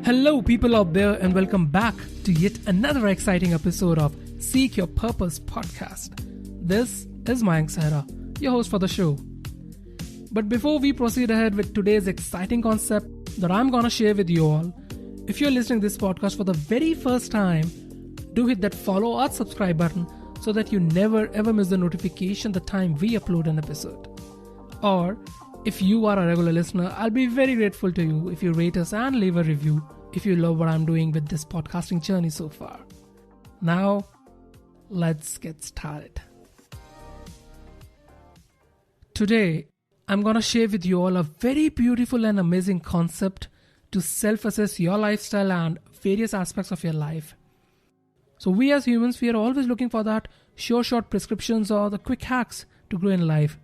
Hello, people out there, and welcome back to yet another exciting episode of Seek Your Purpose podcast. This is Mayank Sahra, your host for the show. But before we proceed ahead with today's exciting concept that I'm gonna share with you all, if you're listening to this podcast for the very first time, do hit that follow or subscribe button so that you never ever miss the notification the time we upload an episode. Or if you are a regular listener, I'll be very grateful to you if you rate us and leave a review if you love what I'm doing with this podcasting journey so far. Now, let's get started. Today, I'm gonna share with you all a very beautiful and amazing concept to self-assess your lifestyle and various aspects of your life. So we as humans, we are always looking for that short prescriptions or the quick hacks to grow in life.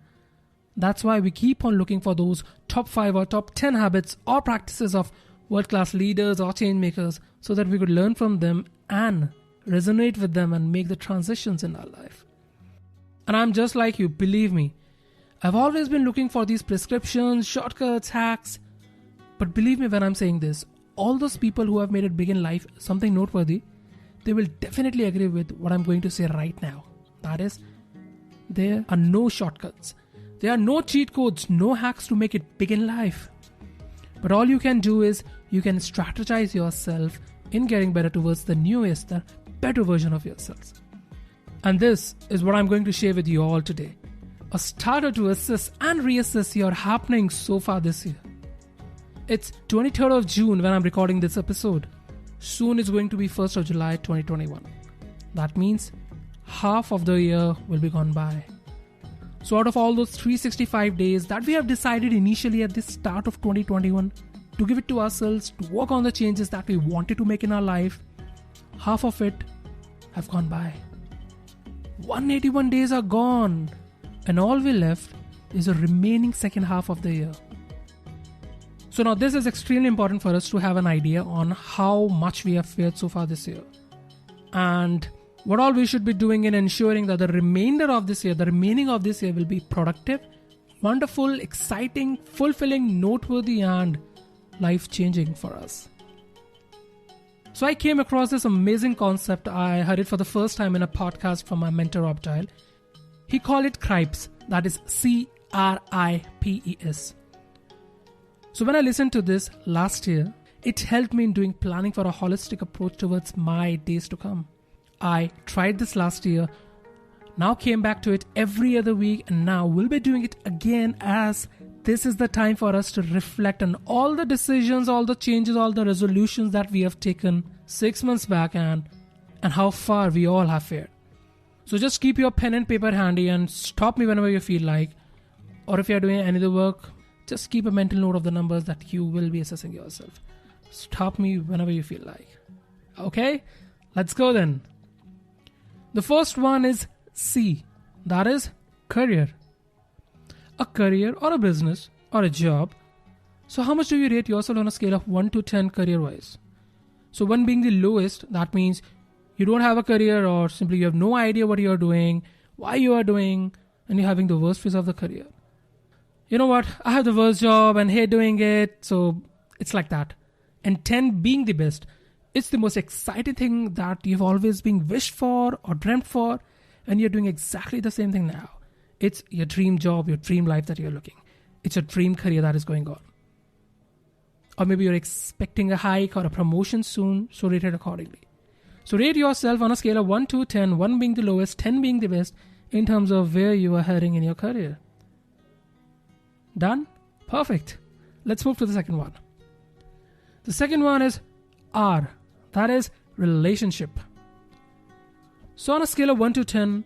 That's why we keep on looking for those top 5 or top 10 habits or practices of world-class leaders or change makers so that we could learn from them and resonate with them and make the transitions in our life. And I'm just like you, believe me. I've always been looking for these prescriptions, shortcuts, hacks. But believe me when I'm saying this, all those people who have made it big in life, something noteworthy, they will definitely agree with what I'm going to say right now. That is, there are no shortcuts. There are no cheat codes, no hacks to make it big in life. But all you can do is you can strategize yourself in getting better towards the newest, the better version of yourselves. And this is what I'm going to share with you all today. A starter to assess and reassess your happenings so far this year. It's 23rd of June when I'm recording this episode. Soon it's going to be 1st of July 2021. That means half of the year will be gone by. So out of all those 365 days that we have decided initially at the start of 2021 to give it to ourselves, to work on the changes that we wanted to make in our life, half of it have gone by. 181 days are gone, and all we left is the remaining second half of the year. So now this is extremely important for us to have an idea on how much we have fared so far this year. And what all we should be doing in ensuring that the remaining of this year will be productive, wonderful, exciting, fulfilling, noteworthy, and life-changing for us. So I came across this amazing concept. I heard it for the first time in a podcast from my mentor Abdile. He called it CRIPES, that is CRIPES. So when I listened to this last year, it helped me in doing planning for a holistic approach towards my days to come. I tried this last year, now came back to it every other week, and now we'll be doing it again as this is the time for us to reflect on all the decisions, all the changes, all the resolutions that we have taken 6 months back and how far we all have fared. So just keep your pen and paper handy and stop me whenever you feel like. Or if you're doing any other work, just keep a mental note of the numbers that you will be assessing yourself. Stop me whenever you feel like. Okay, let's go then. The first one is C, that is career. A career or a business or a job. So how much do you rate yourself on a scale of 1 to 10 career-wise? So 1 being the lowest, that means you don't have a career or simply you have no idea what you're doing, why you are doing, and you're having the worst phase of the career. You know what, I have the worst job and hate doing it, so it's like that. And 10 being the best. It's the most exciting thing that you've always been wished for or dreamt for, and you're doing exactly the same thing now. It's your dream job, your dream life that you're looking. It's your dream career that is going on. Or maybe you're expecting a hike or a promotion soon, so rate it accordingly. So rate yourself on a scale of 1 to 10, 1 being the lowest, 10 being the best, in terms of where you are heading in your career. Done? Perfect. Let's move to the second one. The second one is R. That is relationship. So on a scale of 1 to 10,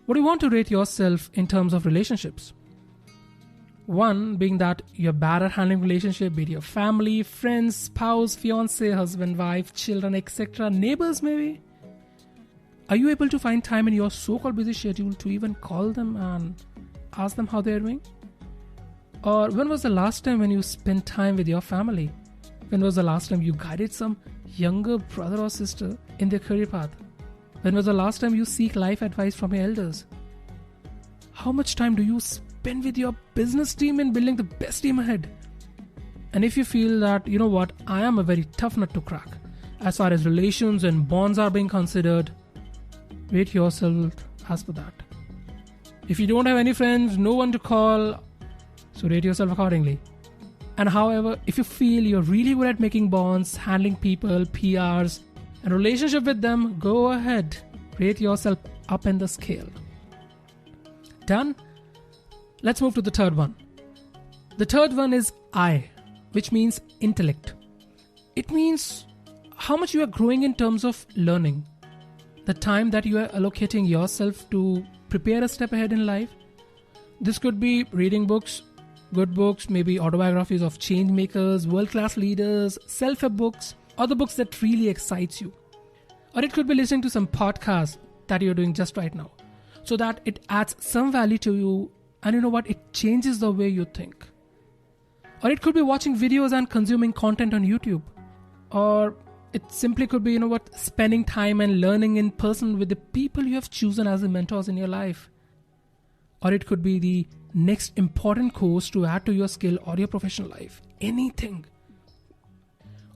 what do you want to rate yourself in terms of relationships? 1 being that you're bad at handling relationship, be it your family, friends, spouse, fiance, husband, wife, children, etc., neighbors maybe. Are you able to find time in your so-called busy schedule to even call them and ask them how they're doing? Or when was the last time when you spent time with your family? When was the last time you guided some younger brother or sister in their career path? When was the last time you seek life advice from your elders? How much time do you spend with your business team in building the best team ahead? And if you feel that, you know what, I am a very tough nut to crack as far as relations and bonds are being considered, rate yourself as per that. If you don't have any friends, no one to call, so rate yourself accordingly. And however, if you feel you're really good at making bonds, handling people, PRs, and relationship with them, go ahead, rate yourself up in the scale. Done? Let's move to the third one. The third one is I, which means intellect. It means how much you are growing in terms of learning, the time that you are allocating yourself to prepare a step ahead in life. This could be reading books, good books, maybe autobiographies of change makers, world-class leaders, self-help books, or the books that really excites you. Or it could be listening to some podcast that you're doing just right now, so that it adds some value to you, and you know what, it changes the way you think. Or it could be watching videos and consuming content on YouTube. Or it simply could be, you know what, spending time and learning in person with the people you have chosen as the mentors in your life. Or it could be the next important course to add to your skill or your professional life. Anything.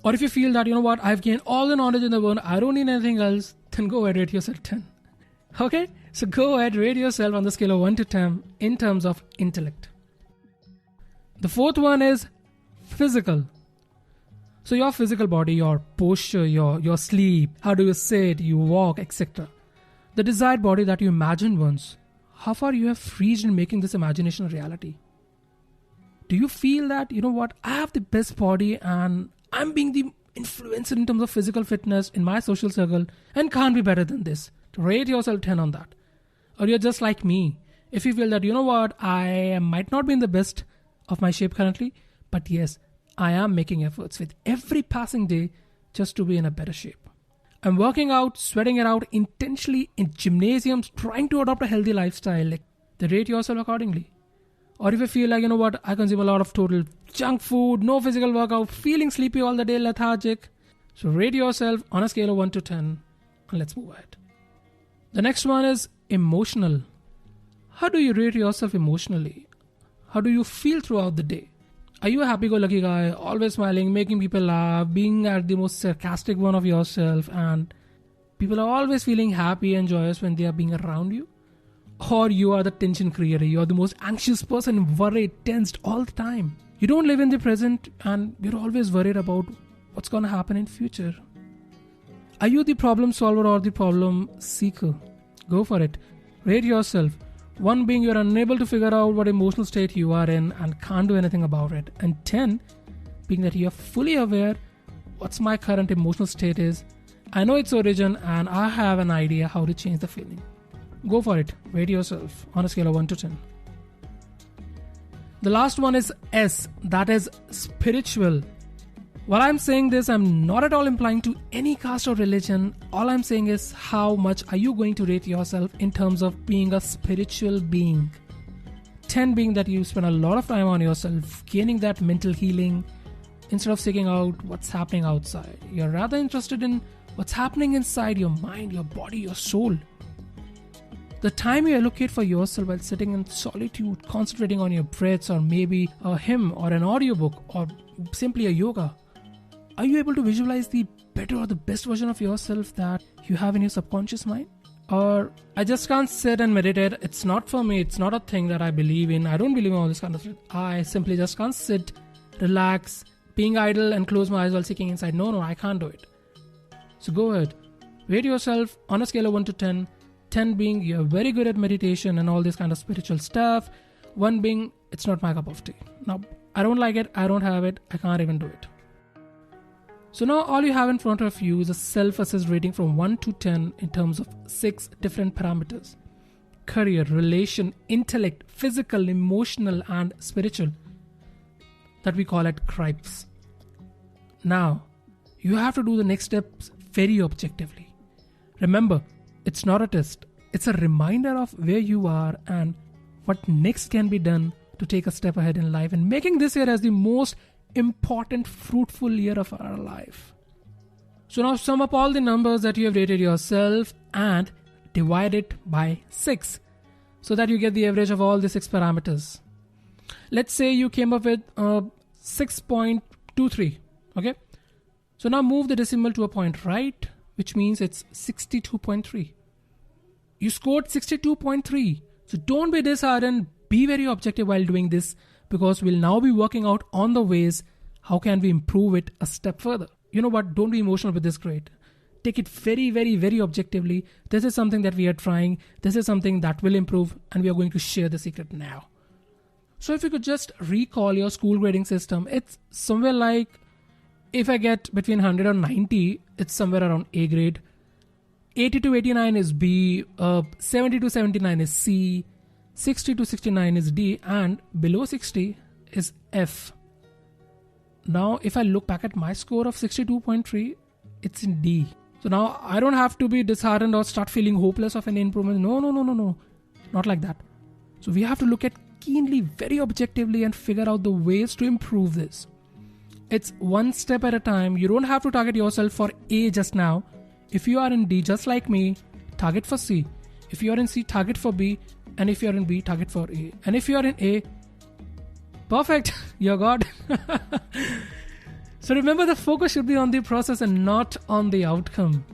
Or if you feel that, you know what, I've gained all the knowledge in the world, I don't need anything else, then go ahead, rate yourself 10. Okay? So go ahead, rate yourself on the scale of 1 to 10 in terms of intellect. The fourth one is physical. So your physical body, your posture, your sleep, how do you sit, you walk, etc. The desired body that you imagined once, how far you have reached in making this imagination a reality. Do you feel that, you know what, I have the best body and I'm being the influencer in terms of physical fitness in my social circle and can't be better than this? Rate yourself 10 on that. Or you're just like me. If you feel that, you know what, I might not be in the best of my shape currently, but yes, I am making efforts with every passing day just to be in a better shape. I'm working out, sweating it out intentionally in gymnasiums, trying to adopt a healthy lifestyle. Then rate yourself accordingly. Or if you feel like, you know what, I consume a lot of total junk food, no physical workout, feeling sleepy all the day, lethargic. So rate yourself on a scale of 1 to 10 and let's move ahead. The next one is emotional. How do you rate yourself emotionally? How do you feel throughout the day? Are you a happy-go-lucky guy, always smiling, making people laugh, being at the most sarcastic one of yourself, and people are always feeling happy and joyous when they are being around you? Or you are the tension creator, you are the most anxious person, worried, tensed all the time. You don't live in the present and you're always worried about what's going to happen in future. Are you the problem solver or the problem seeker? Go for it. Rate yourself. 1 being you're unable to figure out what emotional state you are in and can't do anything about it. And 10 being that you're fully aware what's my current emotional state is. I know its origin and I have an idea how to change the feeling. Go for it. Rate yourself on a scale of 1 to 10. The last one is S, that is spiritual. While I'm saying this, I'm not at all implying to any caste or religion. All I'm saying is how much are you going to rate yourself in terms of being a spiritual being. 10 being that you spend a lot of time on yourself, gaining that mental healing instead of seeking out what's happening outside. You're rather interested in what's happening inside your mind, your body, your soul. The time you allocate for yourself while sitting in solitude, concentrating on your breaths or maybe a hymn or an audiobook or simply a yoga. Are you able to visualize the better or the best version of yourself that you have in your subconscious mind? Or I just can't sit and meditate. It's not for me. It's not a thing that I believe in. I don't believe in all this kind of shit. I simply just can't sit, relax, being idle and close my eyes while seeking inside. No, I can't do it. So go ahead. Rate yourself on a scale of 1 to 10. 10 being you're very good at meditation and all this kind of spiritual stuff. 1 being it's not my cup of tea. Now, I don't like it. I don't have it. I can't even do it. So now all you have in front of you is a self-assessed rating from 1 to 10 in terms of 6 different parameters. Career, relation, intellect, physical, emotional, and spiritual. That we call it CRIPES. Now, you have to do the next steps very objectively. Remember, it's not a test. It's a reminder of where you are and what next can be done to take a step ahead in life and making this year as the most important, fruitful year of our life. So now sum up all the numbers that you have rated yourself and divide it by 6 so that you get the average of all the 6 parameters. Let's say you came up with 6.23. Okay. So now move the decimal to a point right, which means it's 62.3. You scored 62.3. So don't be disheartened. Be very objective while doing this, because we'll now be working out on the ways how can we improve it a step further. You know what? Don't be emotional with this grade. Take it very, very, very objectively. This is something that we are trying. This is something that will improve, and we are going to share the secret now. So if you could just recall your school grading system, it's somewhere like, if I get between 100 and 90, it's somewhere around A grade. 80 to 89 is B, 70 to 79 is C, 60 to 69 is D, and below 60 is F. Now, if I look back at my score of 62.3, it's in D. So now I don't have to be disheartened or start feeling hopeless of any improvement. No. Not like that. So we have to look at keenly, very objectively, and figure out the ways to improve this. It's one step at a time. You don't have to target yourself for A just now. If you are in D, just like me, target for C. If you are in C, target for B. And if you are in B, target for A. And if you are in A, perfect, you're God. So remember, the focus should be on the process and not on the outcome.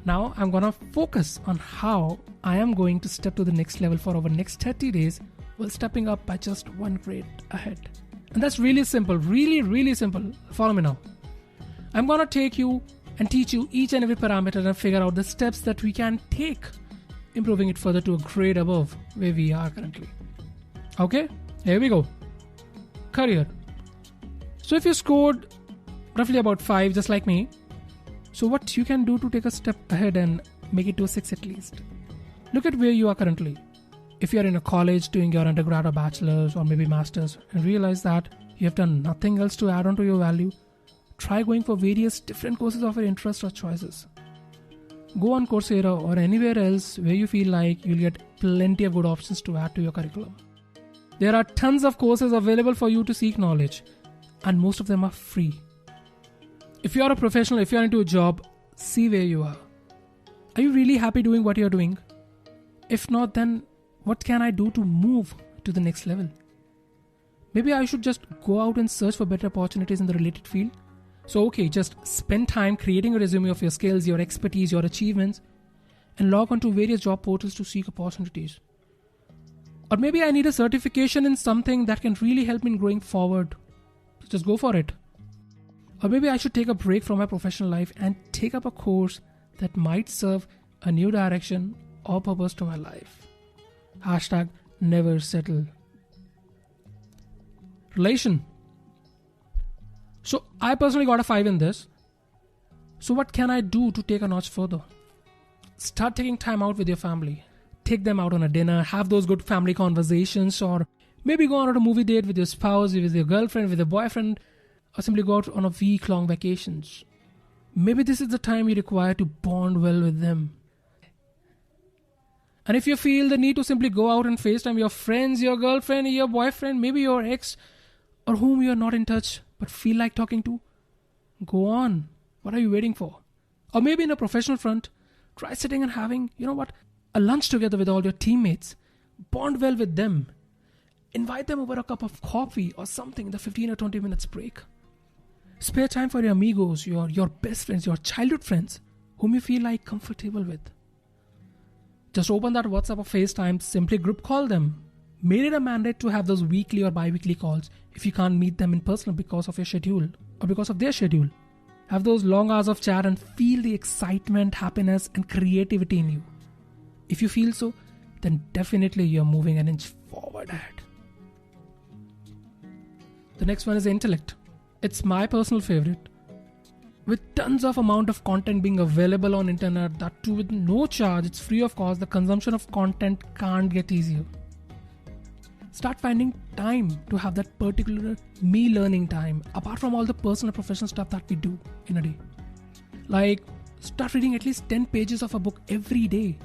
Now I'm going to focus on how I am going to step to the next level for our next 30 days while stepping up by just one grade ahead. And that's really simple, really, really simple. Follow me now. I'm going to take you and teach you each and every parameter and figure out the steps that we can take, improving it further to a grade above where we are currently. Okay, here we go. Career. So if you scored roughly about 5, just like me, so what you can do to take a step ahead and make it to a 6 at least? Look at where you are currently. If you are in a college doing your undergrad or bachelor's or maybe master's and realize that you have done nothing else to add on to your value, try going for various different courses of your interest or choices. Go on Coursera or anywhere else where you feel like you'll get plenty of good options to add to your curriculum. There are tons of courses available for you to seek knowledge, and most of them are free. If you are a professional, if you are into a job, see where you are. Are you really happy doing what you are doing? If not, then what can I do to move to the next level? Maybe I should just go out and search for better opportunities in the related field. So okay, just spend time creating a resume of your skills, your expertise, your achievements, and log on to various job portals to seek opportunities. Or maybe I need a certification in something that can really help me in growing forward. So just go for it. Or maybe I should take a break from my professional life and take up a course that might serve a new direction or purpose to my life. Hashtag never settle. Relation. So I personally got a 5 in this. So what can I do to take a notch further? Start taking time out with your family. Take them out on a dinner, have those good family conversations, or maybe go on a movie date with your spouse, with your girlfriend, with your boyfriend, or simply go out on a week-long vacations. Maybe this is the time you require to bond well with them. And if you feel the need to simply go out and FaceTime your friends, your girlfriend, your boyfriend, maybe your ex, or whom you are not in touch but feel like talking to, go on. What are you waiting for? Or maybe in a professional front, try sitting and having, a lunch together with all your teammates. Bond well with them. Invite them over a cup of coffee or something in the 15 or 20 minutes break. Spare time for your amigos, your best friends, your childhood friends, whom you feel like comfortable with. Just open that WhatsApp or FaceTime, simply group call them. Make it a mandate to have those weekly or bi-weekly calls if you can't meet them in person because of your schedule or because of their schedule. Have those long hours of chat and feel the excitement, happiness, and creativity in you. If you feel so, then definitely you're moving an inch forward ahead. The next one is intellect. It's my personal favorite. With tons of amount of content being available on internet, that too with no charge, it's free of cost, the consumption of content can't get easier. Start finding time to have that particular me learning time, apart from all the personal and professional stuff that we do in a day. Like, start reading at least 10 pages of a book every day.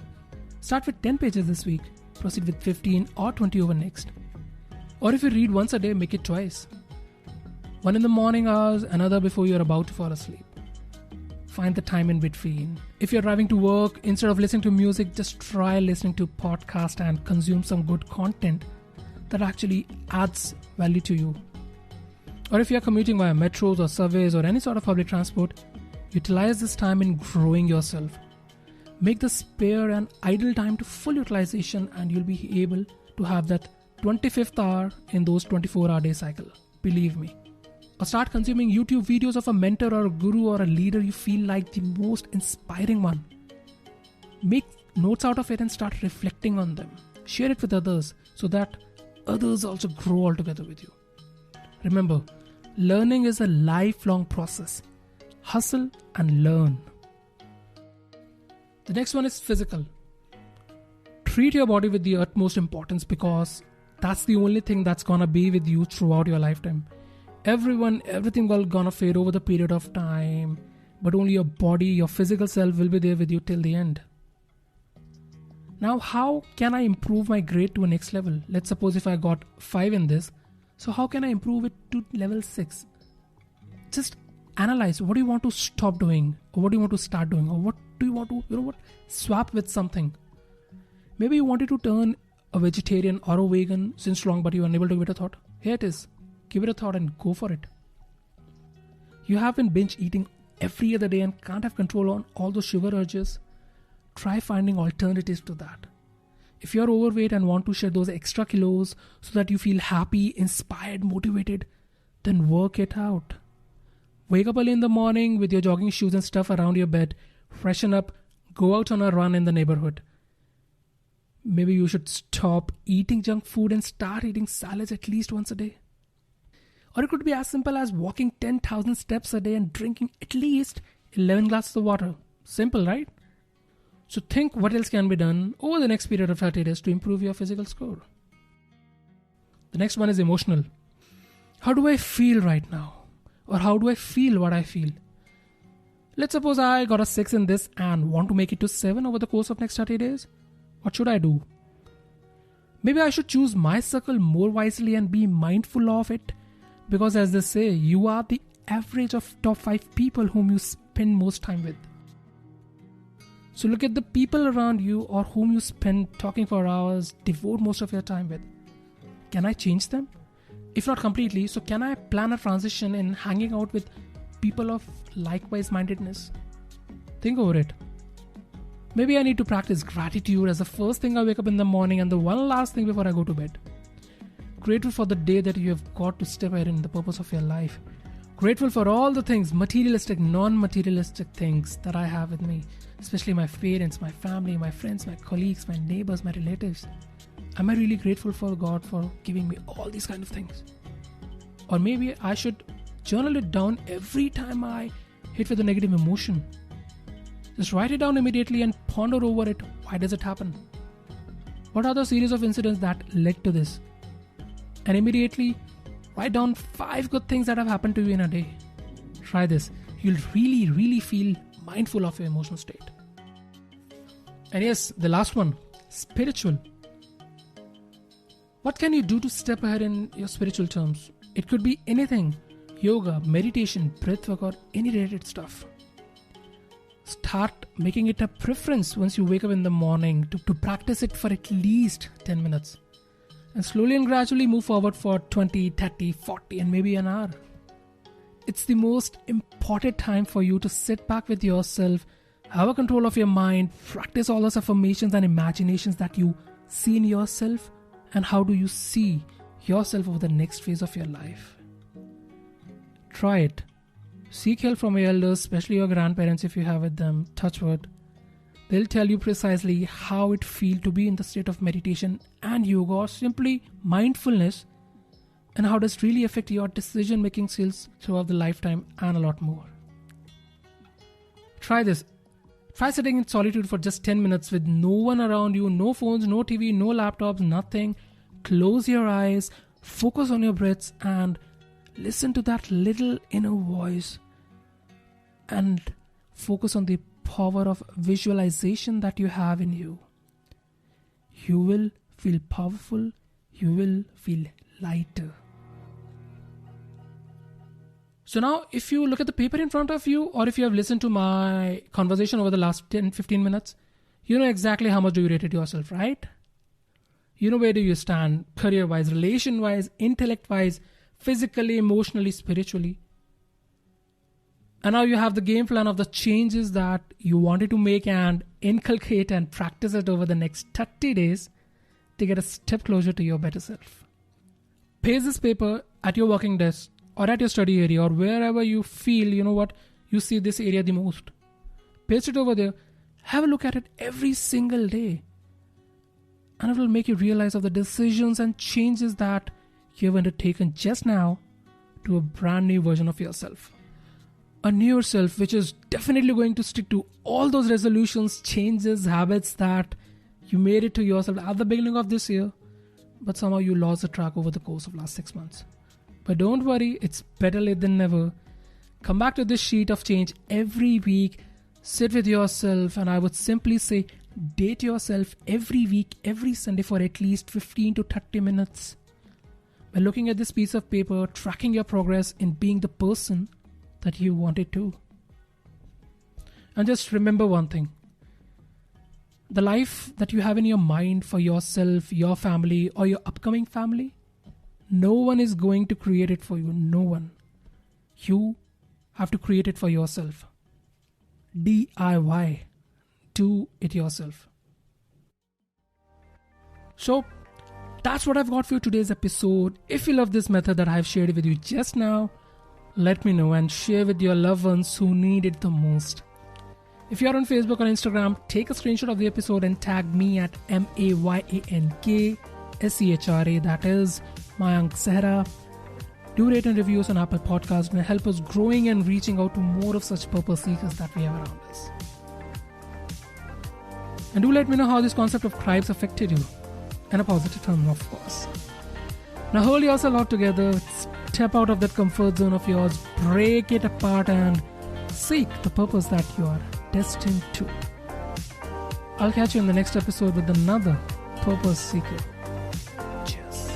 Start with 10 pages this week, proceed with 15 or 20 over next. Or if you read once a day, make it twice. One in the morning hours, another before you're about to fall asleep. Find the time in between. If you're driving to work, instead of listening to music, just try listening to podcast and consume some good content that actually adds value to you. Or if you're commuting via metros or subways or any sort of public transport, utilize this time in growing yourself. Make the spare and idle time to full utilization, and you'll be able to have that 25th hour in those 24-hour day cycle. Believe me. Or start consuming YouTube videos of a mentor or a guru or a leader you feel like the most inspiring one. Make notes out of it and start reflecting on them. Share it with others so that others also grow altogether with you. Remember, learning is a lifelong process. Hustle and learn. The next one is physical. Treat your body with the utmost importance, because that's the only thing that's gonna be with you throughout your lifetime. Everything will gonna fade over the period of time, but only your body, your physical self will be there with you till the end. Now, how can I improve my grade to a next level? Let's suppose if I got 5 in this, so how can I improve it to level 6? Just analyze, what do you want to stop doing, or what do you want to start doing, or what do you want to, swap with something. Maybe you wanted to turn a vegetarian or a vegan since long, but you are unable to give it a thought. Here it is. Give it a thought and go for it. You have been binge eating every other day and can't have control on all those sugar urges. Try finding alternatives to that. If you're overweight and want to shed those extra kilos so that you feel happy, inspired, motivated, then work it out. Wake up early in the morning with your jogging shoes and stuff around your bed, freshen up, go out on a run in the neighborhood. Maybe you should stop eating junk food and start eating salads at least once a day. Or it could be as simple as walking 10,000 steps a day and drinking at least 11 glasses of water. Simple, right? So think what else can be done over the next period of 30 days to improve your physical score. The next one is emotional. How do I feel right now? Or how do I feel what I feel? Let's suppose I got a 6 in this and want to make it to 7 over the course of next 30 days. What should I do? Maybe I should choose my circle more wisely and be mindful of it. Because as they say, you are the average of top 5 people whom you spend most time with. So look at the people around you or whom you spend talking for hours, devote most of your time with. Can I change them? If not completely, so can I plan a transition in hanging out with people of likewise mindedness? Think over it. Maybe I need to practice gratitude as the first thing I wake up in the morning and the one last thing before I go to bed. Grateful for the day that you have got to step ahead in the purpose of your life. Grateful for all the things, materialistic, non-materialistic things that I have with me, especially my parents, my family, my friends, my colleagues, my neighbors, my relatives. Am I really grateful for God for giving me all these kind of things? Or maybe I should journal it down every time I hit with a negative emotion. Just write it down immediately and ponder over it. Why does it happen? What are the series of incidents that led to this? And immediately write down 5 good things that have happened to you in a day. Try this. You'll really feel mindful of your emotional state. And yes, the last one, spiritual. What can you do to step ahead in your spiritual terms? It could be anything. Yoga, meditation, breathwork, or any related stuff. Start making it a preference once you wake up in the morning to practice it for at least 10 minutes. And slowly and gradually move forward for 20, 30, 40 and maybe an hour. It's the most important time for you to sit back with yourself, have a control of your mind, practice all those affirmations and imaginations that you see in yourself, and how do you see yourself over the next phase of your life. Try it. Seek help from your elders, especially your grandparents if you have with them. Touch wood. They'll tell you precisely how it feels to be in the state of meditation and yoga or simply mindfulness, and how does it really affect your decision-making skills throughout the lifetime and a lot more. Try this. Try sitting in solitude for just 10 minutes with no one around you, no phones, no TV, no laptops, nothing. Close your eyes, focus on your breaths and listen to that little inner voice and focus on the power of visualization that you have in you. You will feel powerful. You will feel lighter. So now if you look at the paper in front of you, or if you have listened to my conversation over the last 10-15 minutes, you know exactly how much do you rate yourself, right? You know where do you stand career-wise, relation-wise, intellect-wise, physically, emotionally, spiritually. And now you have the game plan of the changes that you wanted to make and inculcate and practice it over the next 30 days to get a step closer to your better self. Paste this paper at your working desk or at your study area or wherever you feel, you see this area the most. Paste it over there. Have a look at it every single day. And it will make you realize of the decisions and changes that you have undertaken just now to a brand new version of yourself. A newer self which is definitely going to stick to all those resolutions, changes, habits that you made it to yourself at the beginning of this year, but somehow you lost the track over the course of last 6 months. But don't worry, it's better late than never. Come back to this sheet of change every week, sit with yourself, and I would simply say date yourself every week, every Sunday for at least 15 to 30 minutes. By looking at this piece of paper, tracking your progress in being the person that you wanted to. And just remember one thing. The life that you have in your mind for yourself, your family, or your upcoming family, no one is going to create it for you. No one. You have to create it for yourself. DIY. Do it yourself. So, that's what I've got for you today's episode. If you love this method that I've shared with you just now, let me know and share with your loved ones who need it the most. If you're on Facebook or Instagram, take a screenshot of the episode and tag me at MAYANKSEHRA, that is Mayank Sehra. Do rate and reviews on Apple Podcasts and help us growing and reaching out to more of such purpose seekers that we have around us. And do let me know how this concept of CRIPES affected you, in a positive term, of course. Now hold yourself out together, step out of that comfort zone of yours, break it apart and seek the purpose that you are destined to. I'll catch you in the next episode with another purpose seeker. Cheers.